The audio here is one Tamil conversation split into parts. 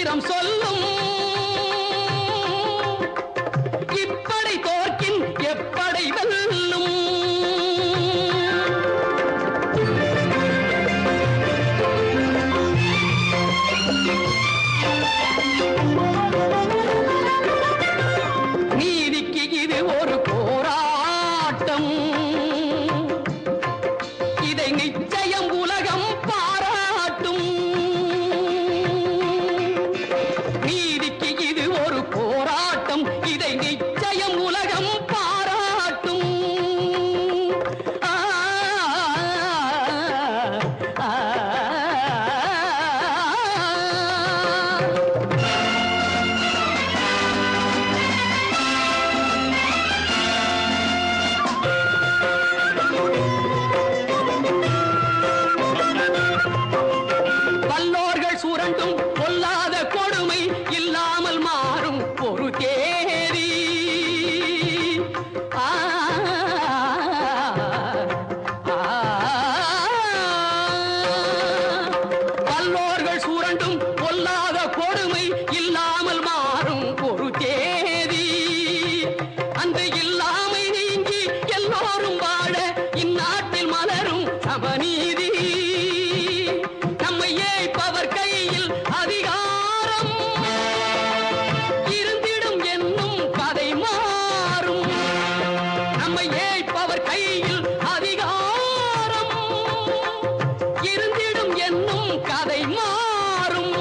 சாத்திரம் சொல்லும் இப்படை தோற்கின் எப்படை வெல்லும். நீதிக்கு இது ஒரு போராட்டம், இதை நிச்சயம் உலகம் பாராட்டும். நீதிக்கு இது ஒரு போராட்டம், இதை நிச்சயம் உலகம் பாராட்டும். ஆ, ஆ, ஆ. வல்லோர்கள் சுரண்டும் பொல்லாத கொடுமை இல்லாமல் மாறும் ஒரு தேதி. ஆ, ஆ, வல்லோர்கள் சுரண்டும் பொல்லாத கொடுமை இல்லாமல் மாறும் ஒரு தேதி. அந்த இல்லாமை நீங்கி எல்லோரும் வாழ இந்நாட்டில் மலரும் சமநீதி. நம்மை ஏய்ப்பவர் கையில் அதிகாரம் இருந்திடும் என்னும் கதை மாறும். நம்மை ஏய்ப்பவர் கையில் அதிகாரம் இருந்திடும் என்னும் கதை மாறும்.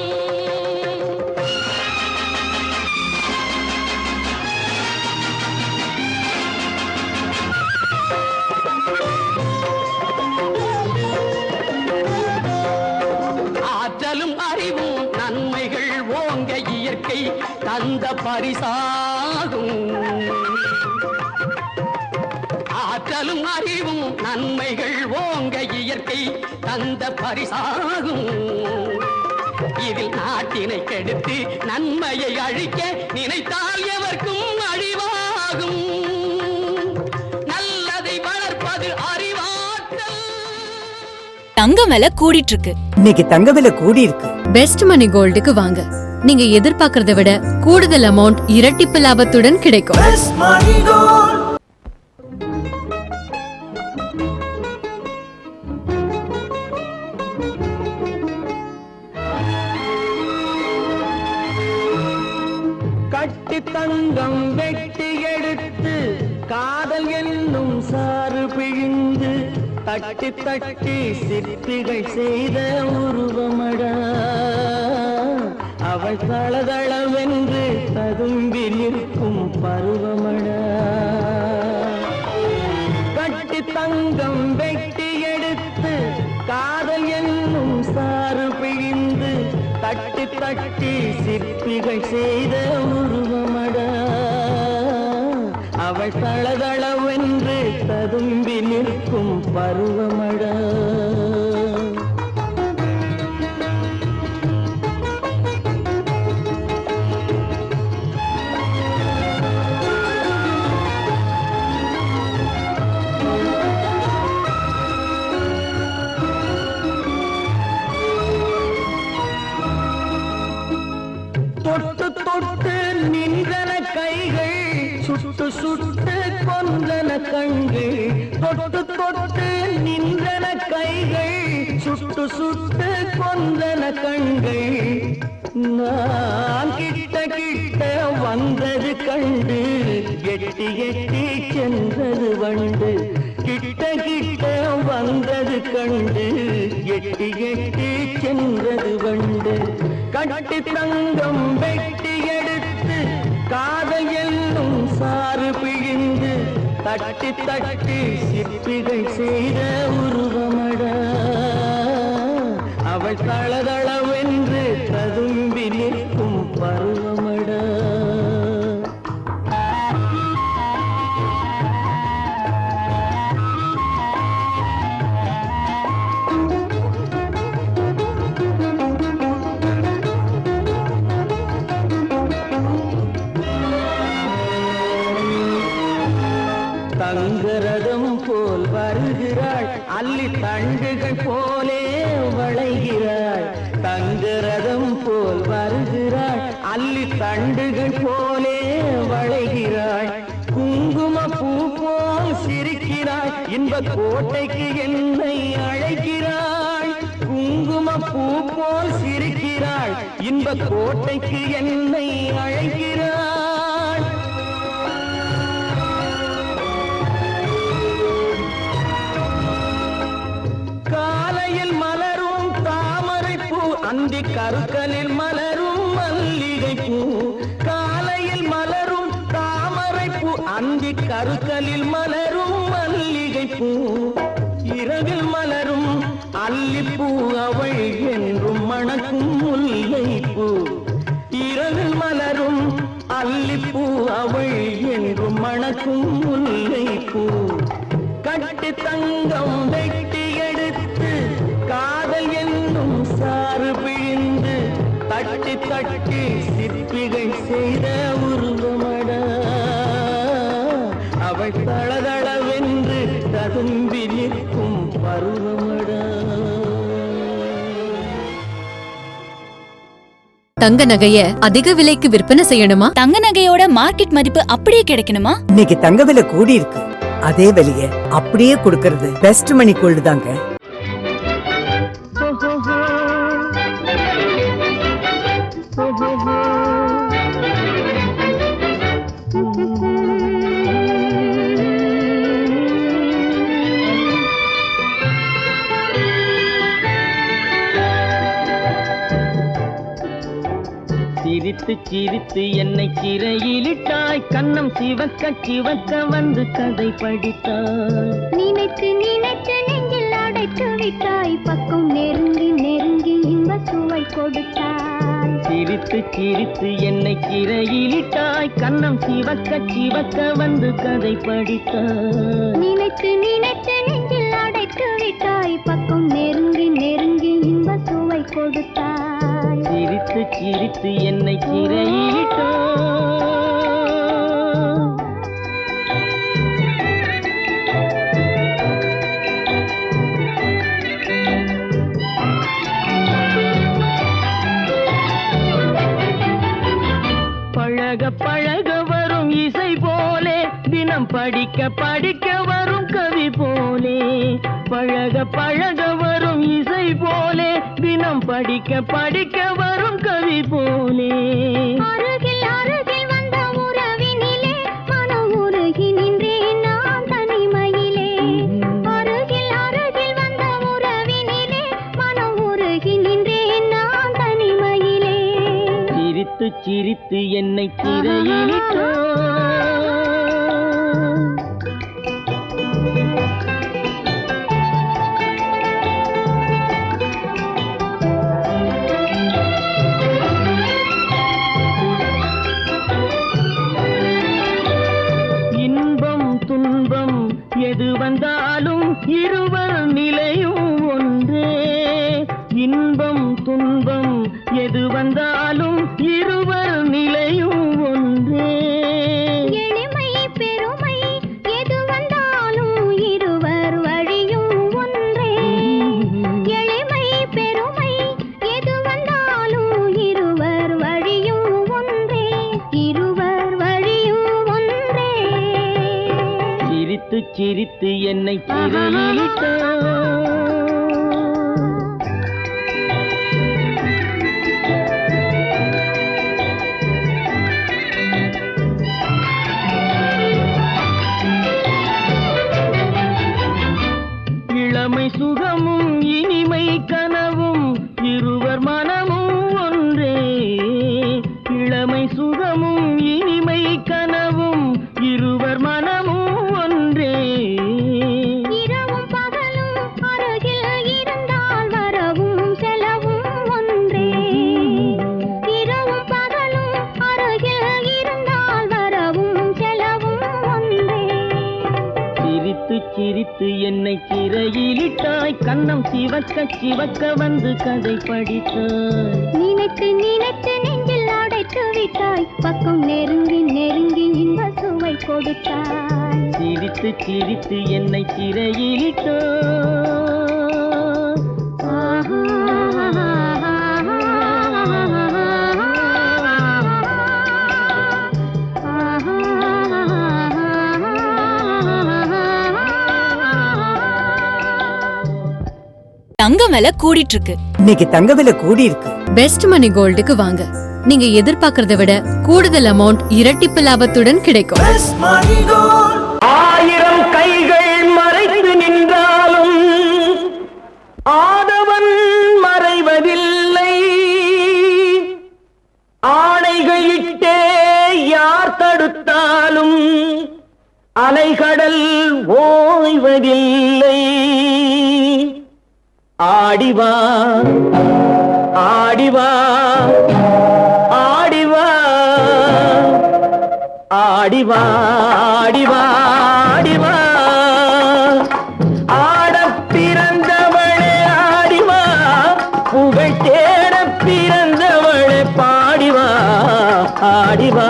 ஆற்றலும் அறிவும் நன்மைகள் ஓங்க இயற்கை தந்த பரிசாகும். ஆற்றலும் அறிவும் நன்மைகள் ஓங்க இயற்கை தந்த பரிசாகும். இதில் நாட்டினை கெடுத்து நன்மையை அழிக்க நினைத்தால் எவர்க்கும் அழிவாகும். நல்லதை வளர்ப்பது அறிவாற்றல். தங்கம் விலை கூடிட்டு இருக்கு. இன்னைக்கு தங்க விலை கூடி இருக்கு. பெஸ்ட் மணி கோல்டுக்கு வாங்க. நீங்க எதிர்பார்க்கறதை விட கூடுதல் அமௌண்ட் இரட்டிப்பு லாபத்துடன் கிடைக்கும். கட்டி தங்கம் வெட்டி எடுத்து காதல் என்னும் சாறு பிழிந்து தட்டி தட்டி சிற்பிகள் செய்த உருவமடா. அவள் தளதளவென்று ததும்பி நிற்கும் பருவமடா. கட்டி தங்கம் வெட்டி எடுத்து காதல் என்னும் சாறு பிழிந்து தட்டி தட்டி சிற்பிகள் செய்த உருவமடா. அவள் தளதளவென்று ததும்பி நிற்கும் பருவமடா. தொட்டு தொட்டு நின்றன கைகள், சுட்டு சுட்டு கொன்றன கண்கள். தொட்டு தொட்டு நின்றன கைகள், சுட்டு சுட்டு கொன்றன கண்கள். நான் கிட்ட கிட்ட வந்தது கண்டு எட்டி எட்டி சென்றது வண்டு. கிட்ட கிட்ட வந்தது கண்டு எட்டி எட்டி சென்றது வண்டு. கட்டி தங்கம் வெட்டி எடுத்து காதல் என்னும் சாறு பிழிந்து தட்டி தட்டி சிற்பிகள் செய்த உருவமடா. அவள் தளதளவென்று ததும்பி நிற்கும் பருவமடா. தங்கரதம் போல் வருகிறாள், அல்லி தண்டுகள் போலே வளைகிறாள். தங்கரதம் போல் வருகிறாள், தண்டுகள் போலே வளைகிறாள், குங்கும பூ போல் சிரிக்கிறாள், இன்ப கோட்டைக்கு என்னை அழைக்கிறாள். குங்கும பூ போல் சிரிக்கிறாள், இன்ப கோட்டைக்கு என்னை அழைக்கிறாள். காலையில் மலரும் தாமரை பூ, அந்தி கருக்கலில் மலரும் மல்லிகை பூ. காலையில் மலரும் தாமரை பூ, அந்தி கருக்கலில் மலரும் மல்லிகை பூ. இரவில் மலரும் அல்லிப்பூ, அவள் என்றும் மணக்கும் முல்லை பூ. இரவில் மலரும் அல்லிப்பூ, அவள் என்றும் மணக்கும் முல்லை பூ. கட்டி தங்கம் வெட்டி எடுத்து காதல் என்னும் சாறு பிழிந்து தட்டி தட்டி சிற்பிகள் செய்த உருவமடா. அவள் தளதளவென்று ததும்பி நிற்கும் பருவமடா. தங்க நகைய அதிக விலைக்கு விற்பனை செய்யணுமா? தங்க நகையோட மார்க்கெட் மதிப்பு அப்படியே கிடைக்கணுமா? இன்னைக்கு தங்க விலை கூடி இருக்கு. அதே விலைய அப்படியே கொடுக்கறது பெஸ்ட் மணி கோல்டு தாங்க. சிரித்து சிரித்து என்னை சிறையிலிட்டாய், கண்ணம் சிவக்க சிவக்க வந்து கதை படித்தாய். நினைத்து நினைத்து நெஞ்சில் அடைத்து விட்டாய், பக்கம் நெருங்கி நெருங்கி இன்ப சுவை கொடுத்தாய். சிரித்து சிரித்து என்னை சிறையிலிட்டாய், கண்ணம் சிவக்க சிவக்க வந்து கதை படித்தாய். நினைத்து நினைத்து நெஞ்சில் அடைத்து விட்டாய், பக்கம் நெருங்கி நெருங்கி இன்ப சுவை கொடுத்தாய். சிரித்து சிரித்து என்னை சிறையிலிட்டாய். பழக பழக வரும் இசை போலே, தினம் படிக்க படிக்க வரும் கவி போலே. பழக பழக வரும் இசை போலே, தினம் படிக்க படிக்க வரும் கவி போலே. அருகில் அருகில் வந்த உறவினிலே மனம் உருகி நின்றேன் நான் தனிமையிலே. அருகில் அருகில் வந்த உறவினிலே மனம் உருகி நின்றேன் நான் தனிமையிலே. சிரித்து சிரித்து என்னை சிறையிலிட்டாய். இன்பம் துன்பம் எது வந்தாலும் இருவர் நிலையும் ஒன்றே. இன்பம் துன்பம் எது வந்தாலும் இருவர் நிலையும் ஒன்றே. எளிமை பெருமை எது வந்தாலும் இருவர் வழியும் ஒன்றே. எளிமை பெருமை எது வந்தாலும் இருவர் வழியும் ஒன்றே. இருவர் வழியும் ஒன்றே. சிரித்து சிரித்து என்னை சிறையிலிட்டாய். இளமை சுகமும் இனிமை கனவும் இருவர் மனமும் ஒன்றே. இளமை சுகமும் இனிமை கனவும் இருவர் மனமும் ஒன்றே. இரவும் பகலும் அருகில் இருந்தால் வரவும் செலவும் ஒன்றே. இரவும் பகலும் அருகில் இருந்தால் வரவும் செலவும் ஒன்றே. சிரித்து சிரித்து என்னை சிறையிலிட்டாய், கண்ணம் சிவக்க சிவக்க வந்து கதை படித்தாய். நினைத்து நினைத்து நெஞ்சில் அடைத்து விட்டாய், பக்கம் நெருங்கி நெருங்கி இன்ப சுவை கொடுத்தாய். சிரித்து சிரித்து என்னை சிறையிலிட்டாய். ஆஹா விலை கூடிட்டு இருக்கு. இன்னைக்கு தங்க விலை கூடி இருக்கு. பெஸ்ட் மணி கோல்டுக்கு வாங்க. நீங்க எதிர்பார்க்கறத விட கூடுதல் அமௌண்ட் இரட்டிப்பு லாபத்துடன் கிடைக்கும். 1000 கைகள் மறைத்து நின்றாலும் ஆதவன் மறைவதில்லை. ஆணைகளிட்டே யார் தடுத்தாலும் அலைகடல் ஓய்வதில்லை. ஆடிவா ஆடிவா ஆடிவா ஆடிவா ஆடிவா ஆடிவா ஆடப் பிறந்தவளே ஆடிவா, புகழ் தேடப் பிறந்தவளே பாடிவா. ஆடிவா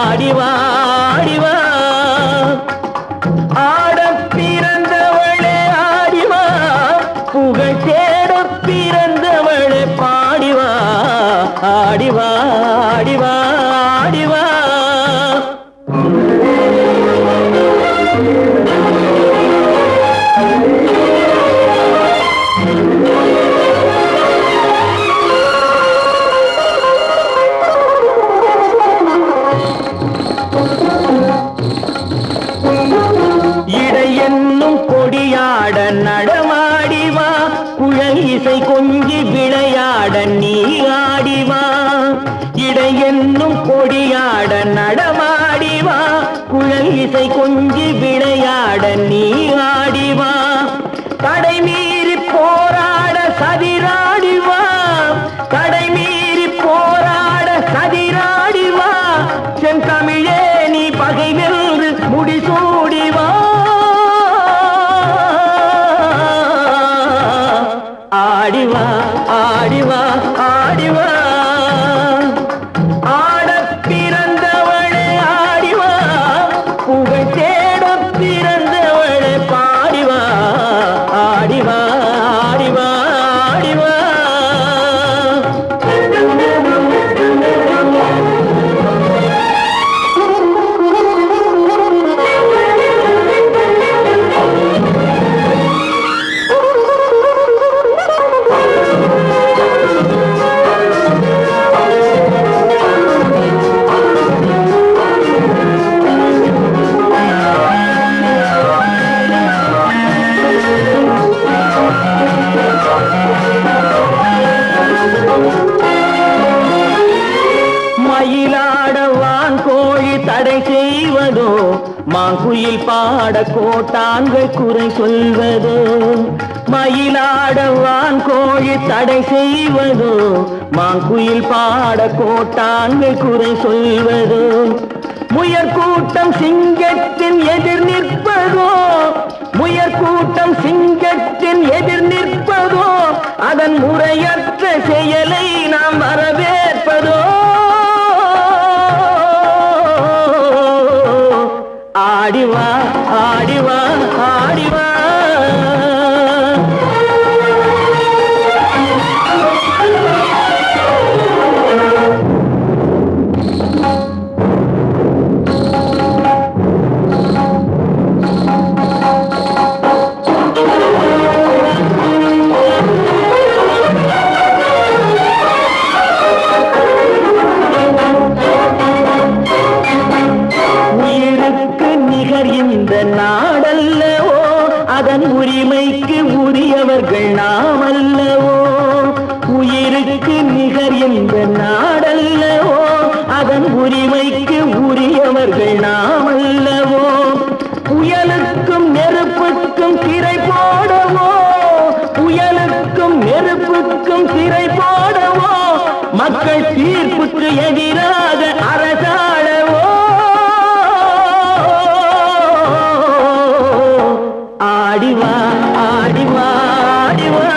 ஆடிவா ஆடிவா ஆடப் பிறந்தவளே ஆடிவா, புகழ் தேடப் பிறந்தவளே பாடிவா. ஆடிவா ஆடிவா ஆடிவா. இடையென்னும் கொடியாட நடமாடிவா, குழல் இசை கொஞ்சி விளையாட நீ ஆடிவா. இடையென்னும் கொடியாட நடமாடிவா, குழல் இசை கொஞ்சி விளையாட நீ ஆடிவா. தடை மீறி போராட சதிராடிவா, தடை மீறி போராட சதிராடிவா. செந்தமிழே நீ பகை வென்று முடிசூடிவா. ஆடிவா ஆடிவா ஆடிவா ஆடப் பிறந்தவளே ஆடிவா, புகழ் தேடப் பிறந்தவளே பாடிவா. ஆடிவா ஆடிவா ஆடிவா. மயிலாடவான் கோழி தடை செய்வதோ, மாங்குயில் பாட கோட்டான்கள் குறை சொல்வதோ. மயிலாடவான் கோழி தடை செய்வதோ, மாங்குயில் பாட கோட்டான்கள் குறை சொல்வதோ. முயற்கூட்டம் சிங்கத்தின் எதிர் நிற்பதோ, முயற்கூட்டம் சிங்கத்தின் எதிர் நிற்பதோ. அதன் முறையற்ற செயலை நாம் வரவேற்பதோ. ஆடிவா ஆடிவா ஆடிவா. இந்த நாடல்லவோ, அதன் உரிமைக்கு உரியவர்கள் நாம் அல்லவோ. உயிருக்கு நிகர் இந்த நாடல்லவோ, அதன் உரிமைக்கு உரியவர்கள் நாம் அல்லவோ. புயலுக்கும் நெருப்புக்கும் திரை போடவோ, புயலுக்கும் நெருப்புக்கும் திரை போடவோ. மக்கள் தீர்ப்புக்கு எதிராக அரசாடவோ. ஆடிவா ஆடிவா ஆடிவா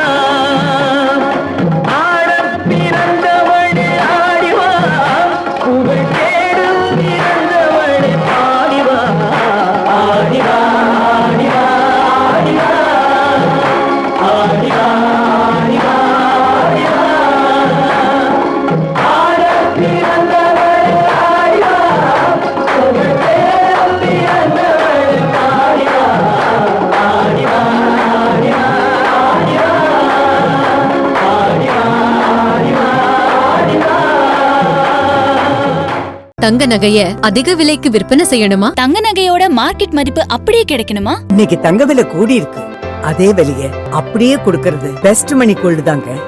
ஆடப் பிறந்தவளே ஆடிவா, புகழ் தேடும் பிறந்தவளே பாடிவா. ஆடிவா ஆடிவா ஆடிவா ஆடிவா ஆடிவா ஆடிவா ஆடப் பிறந்தவளே தங்க நகைய அதிக விலைக்கு விற்பனை செய்யணுமா? தங்க நகையோட மார்க்கெட் மதிப்பு அப்படியே கிடைக்கணுமா? இன்னைக்கு தங்க விலை கூடி இருக்கு. அதே விலைய அப்படியே கொடுக்கறது பெஸ்ட் மணி கோல்டு தாங்க.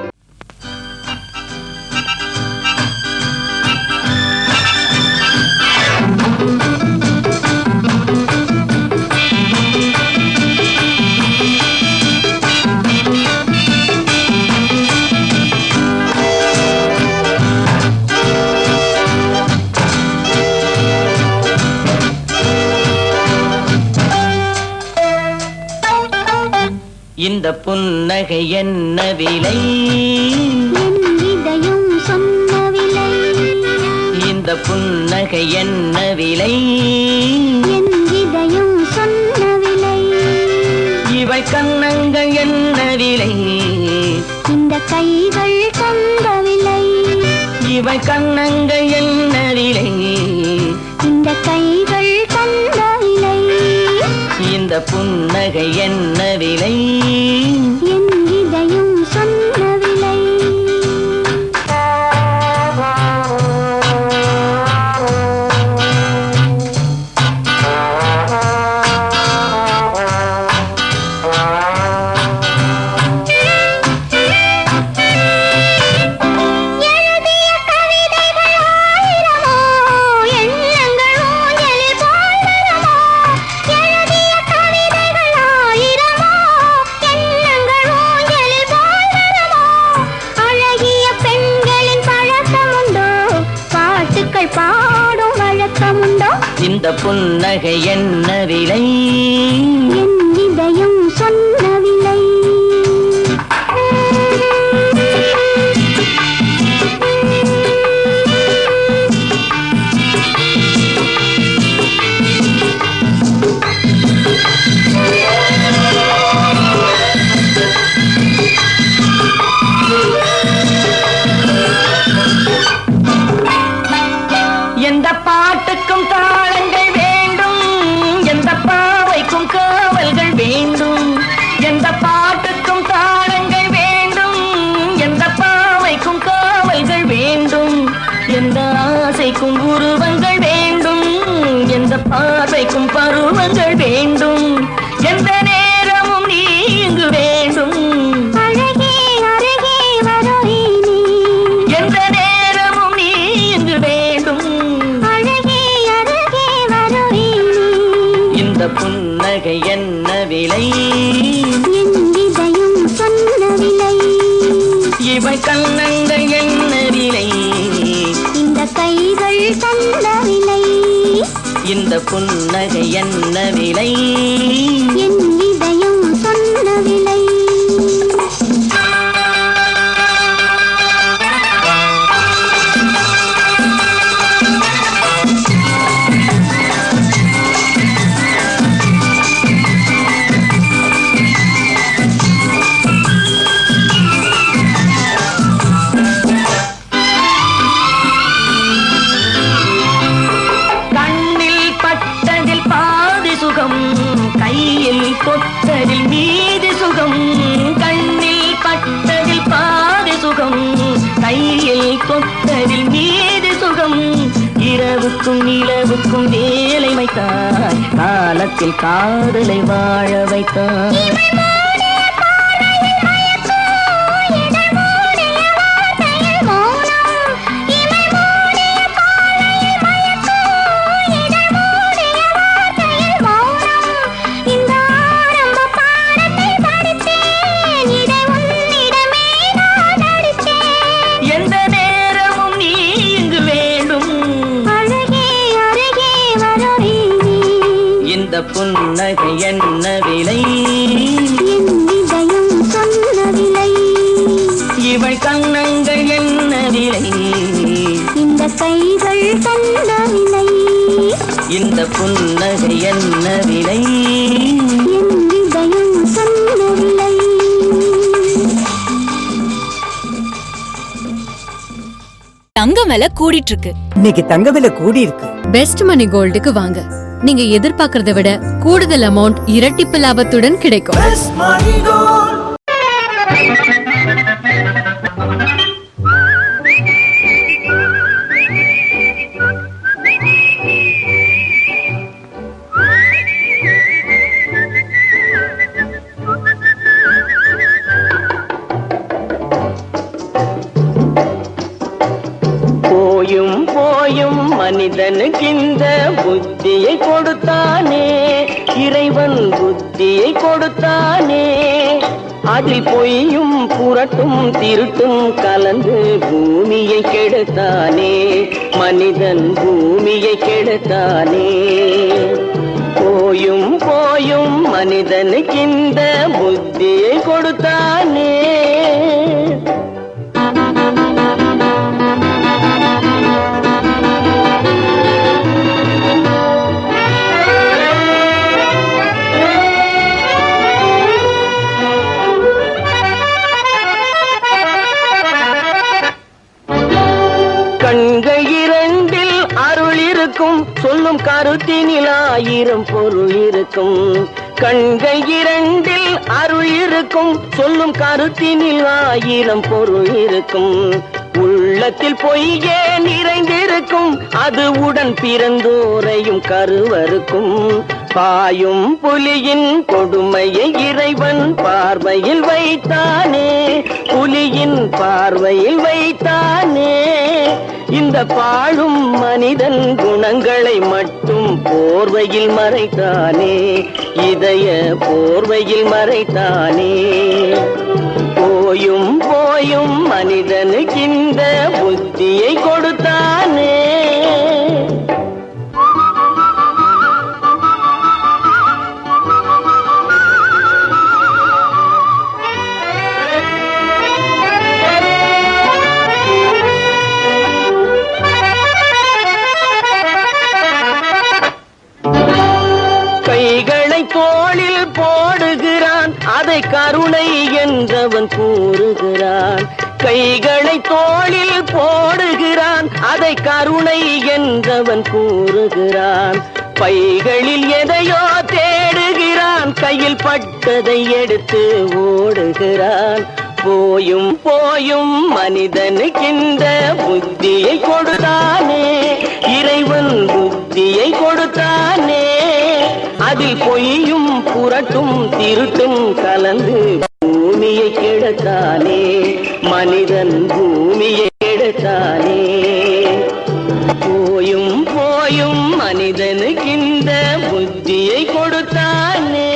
இந்த புன்னகை என்ன விலை? என் இதயம் சொன்ன விலை. இந்த புன்னகை என்ன விலை? என் இதயம் சொன்ன விலை. இவை கன்னங்கள் என்ன விலை? இந்த கைகள் தந்த விலை. இவை கன்னங்கள் என்ன விலை? இந்த கைகள் தந்த விலை. இந்த புன்னகை என்ன விலை? என் இதயம் சொன்ன விலை. எழுதிய கவிதைகள் ஆயிரமோ, எண்ணங்கள் ஊஞ்சலில் போல் வருமோ. எழுதிய கவிதைகள் ஆயிரமோ, எண்ணங்கள் ஊஞ்சலில் போல் வருமோ. அழகிய பெண்களின் பழக்கமுண்டோ, பாட்டுக்கள் பாடும் வழக்கமுண்டோ. இந்த புன்னகை என்ன விலை? என் இதயம் சொன்ன விலை. எந்த பாட்டுக்கும் தாளங்கள் வேண்டும், எந்த பாவைக்கும் காவல்கள் வேண்டும். எந்த பாட்டுக்கும் தாளங்கள் வேண்டும், எந்த பாவைக்கும் காவல்கள் வேண்டும். எந்த ஆசைக்கும் உருவங்கள் வேண்டும், எந்த பார்வைக்கும் பருவங்கள் வேண்டும். எந்த நேரமும் நீ இங்கு வேண்டும். அழகே அருகே வருவே நீ. எந்த நேரமும் நீ இங்கு வேண்டும். அழகே அருகே வருவே நீ. இந்த புன்னகை என்ன விலை? என் இதயம் சொன்ன விலை. இவை கன்னங்கள் என்ன விலை? இந்த கைகள் தந்த விலை. இந்த புன்னகை என்ன விலை? என் இதயம் சொன்ன விலை. கண்ணில் பட்டதில் பாதி சுகம், கையில் தொட்டதில் மீதி சுகம். கண்ணில் பட்டதில் பாதி சுகம், கையில் தொட்டதில் மீதி சுகம். இரவுக்கும் நிலவுக்கும் வேலை வைத்தாய், காலத்தில் காதலை வாழ வைத்தாய். எந்த நேரமும் நீ இங்கு வேண்டும். இந்த புன்னகை என்ன விலை? இவை கன்னங்கள் என்ன விலை? இந்த கைகள் தந்த விலை. இந்த புன்னகை என்ன விலை? என் இதயம் சொன்ன விலை. தங்கம் விலை கூடிட்டு இருக்கு. இன்னைக்கு தங்க விலை கூடி இருக்கு. பெஸ்ட் மணி கோல்டுக்கு வாங்க. நீங்க எதிர்பார்க்கறத விட கூடுதல் அமௌண்ட் இரட்டிப்பு லாபத்துடன் கிடைக்கும். போயும் போயும் மனிதனுக்கு இந்த புத்தியை கொடுத்தானே, இறைவன் புத்தியை கொடுத்தானே. அதில் பொய்யும் புரட்டும் திருட்டும் கலந்து பூமியை கெடுத்தானே, மனிதன் பூமியை கெடுத்தானே. போயும் போயும் மனிதனுக்கு இந்த புத்தியை கொடுத்தானே. கண்கள் இரண்டில் அருள் இருக்கும், சொல்லும் கருத்தினில் 1000 பொருள் இருக்கும். கண்கள் இரண்டில் அருள் இருக்கும், சொல்லும் கருத்தினில் 1000 பொருள் இருக்கும். உள்ளத்தில் பொய்யே நிறைந்திருக்கும், அது உடன் பிறந்தோரையும் கருவருக்கும். பாயும் புலியின் கொடுமையை இறைவன் பார்வையில் வைத்தானே, புலியின் பார்வையில் வைத்தானே. இந்த பாழும் மனிதன் குணங்களை மட்டும் போர்வையில் மறைத்தானே, இதய போர்வையில் மறைத்தானே. போயும் போயும் மனிதனுக்கு இந்த புத்தியை கொடுத்தானே. கைகளை தோளில் போடுகிறான், அதை கருணை என்றவன் கூறுகிறான். கைகளை தோளில் போடுகிறான், அதை கருணை என்றவன் கூறுகிறான். பைகளில் எதையோ தேடுகிறான், கையில் பட்டதை எடுத்து ஓடுகிறான். போயும் போயும் மனிதனுக்கு இந்த புத்தியை கொடுத்தானே, இறைவன் புத்தியை கொடுத்தானே. அதில் பொய்யும் புரட்டும் திருட்டும் கலந்து பூமியை கெடுத்தானே, மனிதன் பூமியை கெடுத்தானே. போயும் போயும் மனிதனுக்கு இந்த புத்தியை கொடுத்தானே.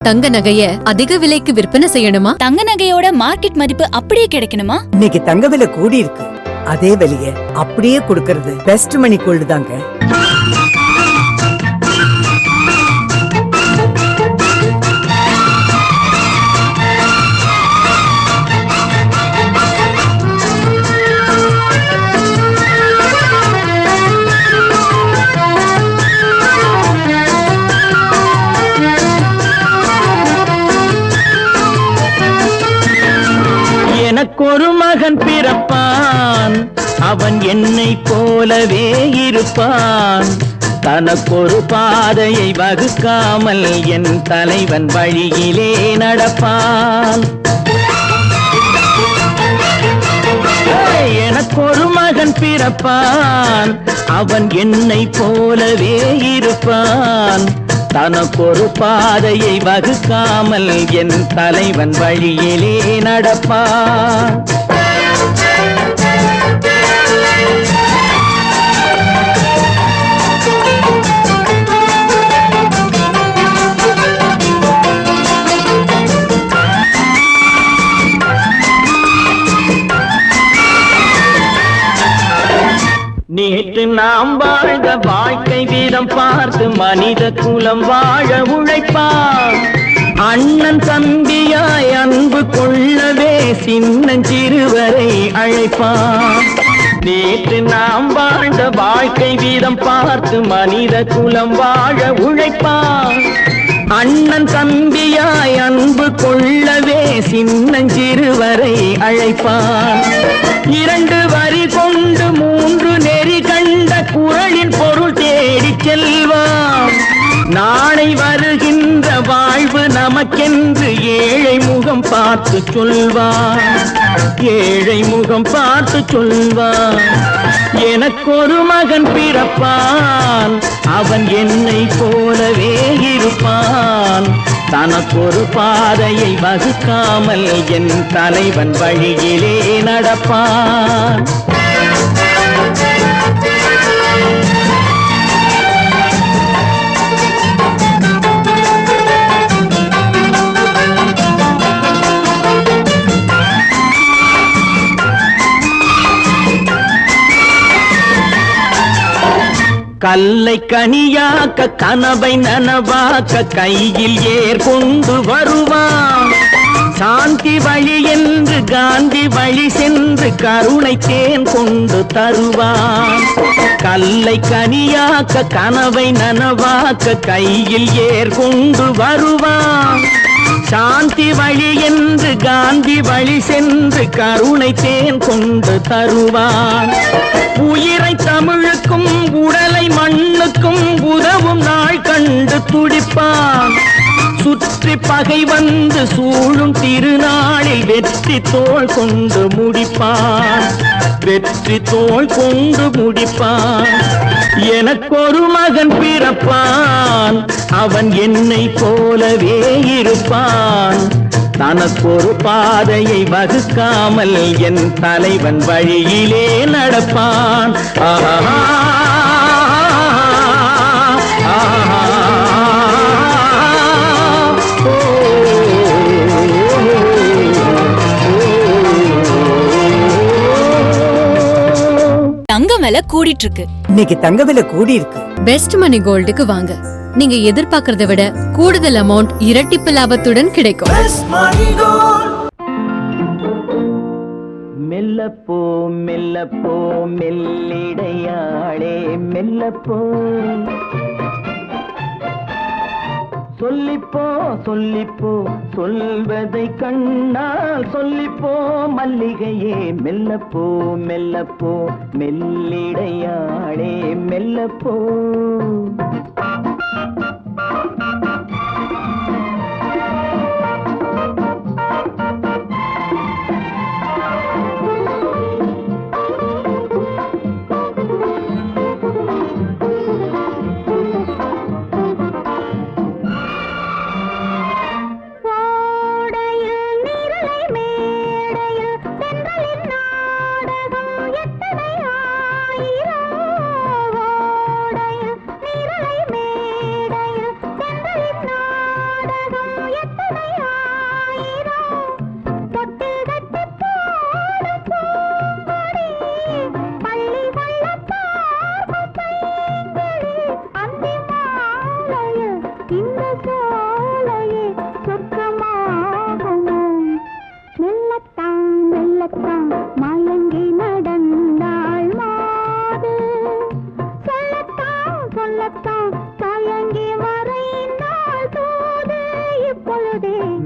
தங்க நகைய அதிக விலைக்கு விற்பனை செய்யணுமா? தங்க நகையோட மார்க்கெட் மதிப்பு அப்படியே கிடைக்கணுமா? இன்னைக்கு தங்க விலை கூடி இருக்கு, அதே விலைய அப்படியே கொடுக்கறது பெஸ்ட் மணி கோல்டு தாங்க. எனக்கொரு மகன் பிறப்பான், அவன் என்னை போலவே இருப்பான். தனக்கொரு பாதையை வகுக்காமல் என் தலைவன் வழியிலே நடப்பான். எனக்கொரு மகன் பிறப்பான், அவன் என்னை போலவே இருப்பான். தனக்கொரு பாதையை வகுக்காமல் என் தலைவன் வழியிலே நடப்பான். நேற்று நாம் வாழ்ந்த வாழ்க்கை வீதம் பார்த்து மனித குலம் வாழ உழைப்பான். அண்ணன் தம்பியாய் அன்பு கொள்ளவே சின்னஞ்சிறுவரை அழைப்பான். நேற்று நாம் வாழ்ந்த வாழ்க்கை வீதம் பார்த்து மனித குலம் வாழ உழைப்பான். அண்ணன் தம்பியாய் அன்பு கொள்ளவே சின்னஞ்சிறுவரை அழைப்பான். 2 வரி கொண்டு 3 நெறி கண்ட குறளின் பொருள் தேடிச் செல்வான். நாளை வருகின்ற வாழ்வு நமக்கென்று ஏழை முகம் பார்த்து சொல்வான். ஏழை முகம் பார்த்து சொல்வான். எனக்கொரு மகன் பிறப்பான், அவன் என்னை போலவே இருப்பான். தனக்கொரு பாதையை வகுக்காமல் என் தலைவன் வழியிலே நடப்பான். கல்லை கனியாக்க கனவை நனவாக்க கையில் ஏர் கொண்டு வருவான். சாந்தி வழி என்று காந்தி வழி சென்று கருணை தேன் கொண்டு தருவான். கல்லை கனியாக்க கனவை நனவாக்க கையில் ஏர் கொண்டு வருவான். சாந்தி வழி என்று காந்தி வழி சென்று கருணை தேன் கொண்டு தருவான். உயிரை தமிழுக்கும் உடலை மண்ணுக்கும் உதவும் நாள் கண்டு துடிப்பான். சுற்றி பகை வந்து சூழும் திருநாளில் வெற்றி தோள் கொண்டு முடிப்பான். வெற்றி தோள் கொண்டு முடிப்பான். எனக்கொரு மகன் பிறப்பான், அவன் என்னை போலவே இருப்பான். தனக்கொரு பாதையை வகுக்காமல் என் தலைவன் வழியிலே நடப்பான். ஆஹா தங்கம் விலை கூடிட்டு இருக்கு. இன்னைக்கு தங்க விலை கூடி இருக்கு. பெஸ்ட் மணி கோல்டுக்கு வாங்க. நீங்க எதிர்பார்க்கறதை விட கூடுதல் அமௌண்ட் இரட்டிப்பு லாபத்துடன் கிடைக்கும். மெல்லப்போ மெல்லப்போ மெல்லிடையாளே மெல்லப்போ, சொல்லிப்போ சொல்லிப்போ சொல்வதை கண்ணால் சொல்லிப்போ மல்லிகையே மெல்லப்போ மெல்லப்போ மெல்லிடையாளே மெல்லப்போ.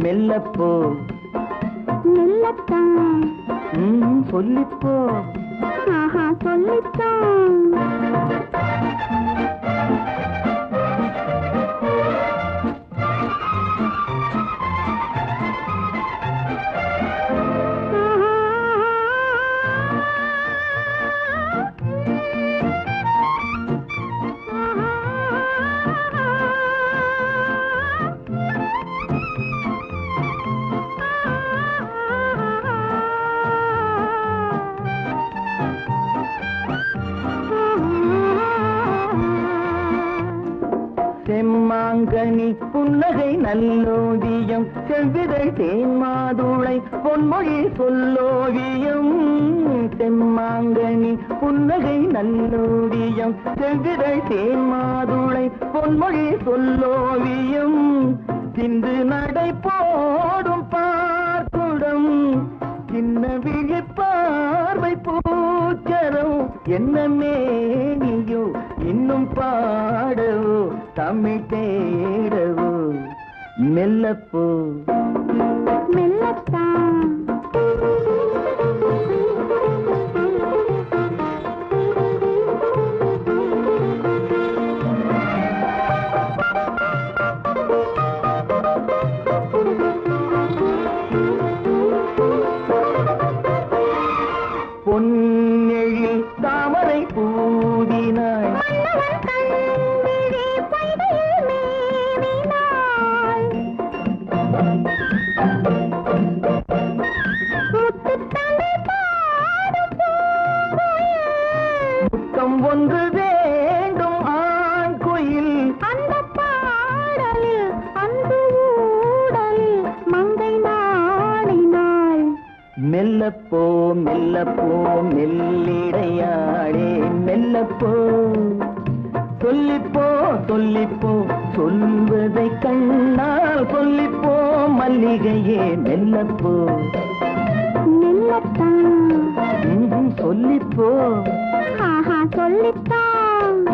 மெல்லப்போ மெல்லத்தான் சொல்லிப்போ ஆஹா சொல்லித்தான். செம்மாங்கனி புன்னகை நல்லோவியம், செவ்விதழ் தேன் மாதுளை பொன்மொழி சொல்லோவியம். செம்மாங்கனி புன்னகை நல்லோவியம், செவ்விதழ் தேன் மாதுளை பொன்மொழி சொல்லோவியம். சிந்து நடை போடும் பார்க்குடம், சின்ன விழி பார்வை பூச்சரம். என்ன மேனியோ இன்னும் பாடவோ தமிழ் தேடவோ மெல்லப்போ மெல்லத்தான் பொன்னெழில் தாமரை பூதினாய், ஒன்று வேண்டும் ஆண் குயில். அந்த பாடலில் அன்பு ஊடலில் மங்கை நாடினாள். மெல்லப்போ மெல்லப்போ மெல்லிடையாளே மெல்லப்போ, சொல்லிப்போ சொல்லிப்போ சொல்வதை கண்ணால் சொல்லிப்போ மல்லிகையே மெல்லப்போ. மெல்லத்தான் சொல்லிப்போ. ஆஹா சொல்லித்தான்.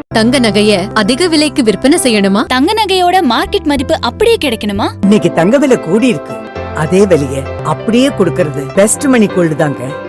தங்க நகைய அதிக விலைக்கு விற்பனை செய்யணுமா? தங்க நகையோட மார்க்கெட் மதிப்பு அப்படியே கிடைக்கணுமா? இன்னைக்கு தங்க விலை கூடி இருக்கு. அதே விலைய அப்படியே கொடுக்கறது பெஸ்ட் மணி கோல்டு தாங்க.